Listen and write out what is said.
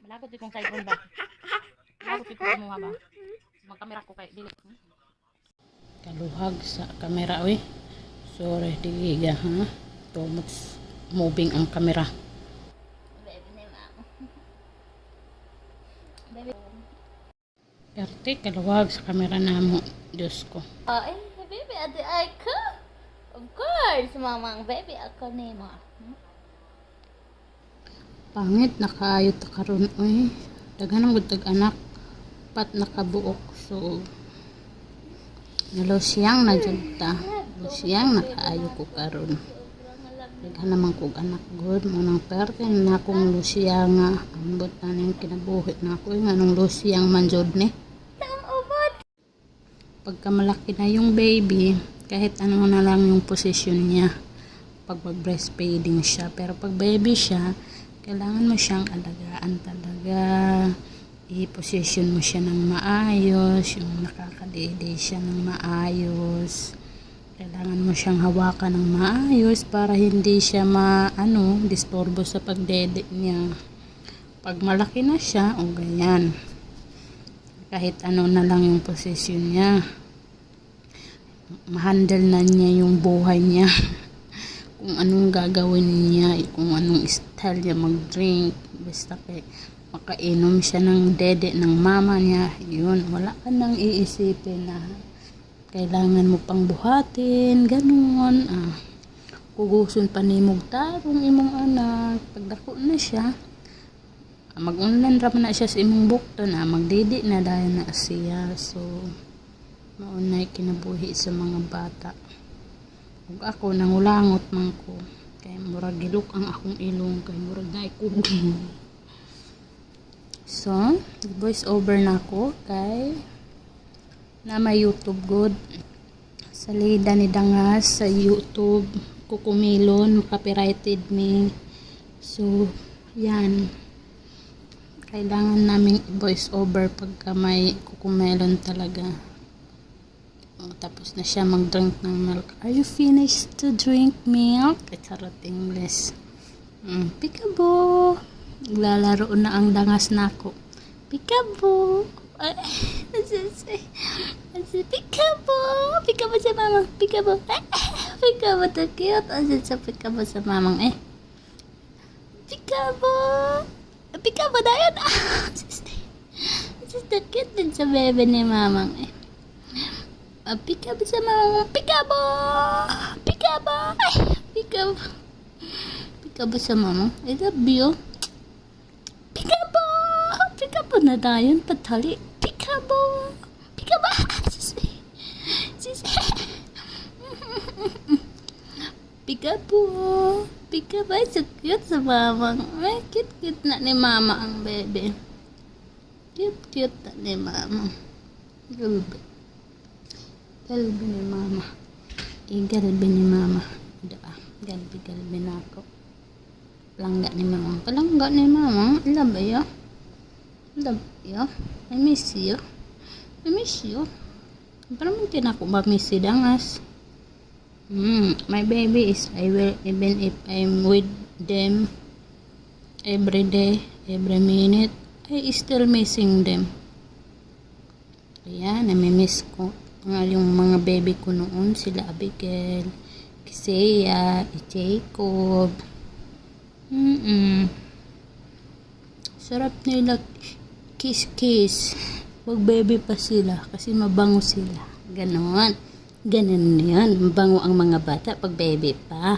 Malakot di kong cellphone ba? Malakot di kong kumuha ba? Magkamera ko kay dili. Kaluhag sa kamera oy. Sorry digiga ha. Too much moving ang kamera. Perte kaluwag sa kamera namo. Diyos ko. Ay, baby, ate ay ko. Of course, mamang baby ako ni mo. Pangit nakaayo ta karon oy. Daghan ang gutag anak. Pat nakabuok. So nalusiyang na jud ta. Lusiyang nakaayo ko karon. Daghan naman kog anak good mo nang perte na akong lusiyang nga ambot na ning kinabuhi na ako nganong lusiyang man jud ni. Pagka malaki na yung baby, kahit ano na lang yung posisyon niya pag breastfeeding siya. Pero pag baby siya, kailangan mo siyang alagaan talaga. I-position mo siya ng maayos, yung nakakadede siya ng maayos. Kailangan mo siyang hawakan ng maayos para hindi siya disturbo sa pagdede niya. Pag malaki na siya, o ganyan. Kahit ano na lang yung posisyon niya. Ma-handle na niya yung buhay niya. Kung anong gagawin niya, kung anong style niya mag-drink. Basta makainom siya ng dede ng mama niya. Yun, wala ka nang iisipin na kailangan mo pang buhatin, ganun. Kuguson pa ni mong tarong imong anak. Pagdako na siya, mag-unlan raman na siya sa imong bukto na magdidi na dahil na siya. So maunay kinabuhi sa mga bata. Ug ako nangulangot man ko kay murag gilok ang akong ilong kay murag naay kugong. So voice over na ko kay na may YouTube good. Salida ni Dangas sa YouTube kukumilon copyrighted me. So yan, kailangan namin voice over pagka may kukumelon talaga. Tapos na siya mag-drink ng milk. Are you finished to drink milk? Charot English. Peekaboo. Lalaro na ang dangas nako. Peekaboo. Peekaboo. Peekaboo sa mamang. Peekaboo. Peekaboo to cute. Asin sa peekaboo sa mamang Peekaboo. Peekaboo na yun. Asin cute din sa bebe ni mamang Peekaboo sa mamang. Peekaboo. Peekaboo. Peekaboo. Peekaboo sa mamang. I love you. Peekaboo. Peekaboo na dayon patali. Peekaboo. Peekaboo. Peekaboo. Peekaboo. So cute sa mamang. Ay, cute na ni mama ang bebe. Cute na ni mama. Galbi ni mama. Galbi ni mama. Galbi na ako. Palangga ni mama. Palangga ni mama. Love you. Love you. I miss you. I miss you. Parang hindi na ako ma-miss si Dangas. My baby is, I will, even if I'm with them every day, every minute, I still missing them. Ayan, namimiss ko yung mga baby ko noon, sila Abigail, Kisea, Jacob. Sarap nila kiss. Pag baby pa sila kasi mabango sila. Ganon yan. Mabango ang mga bata pag baby pa.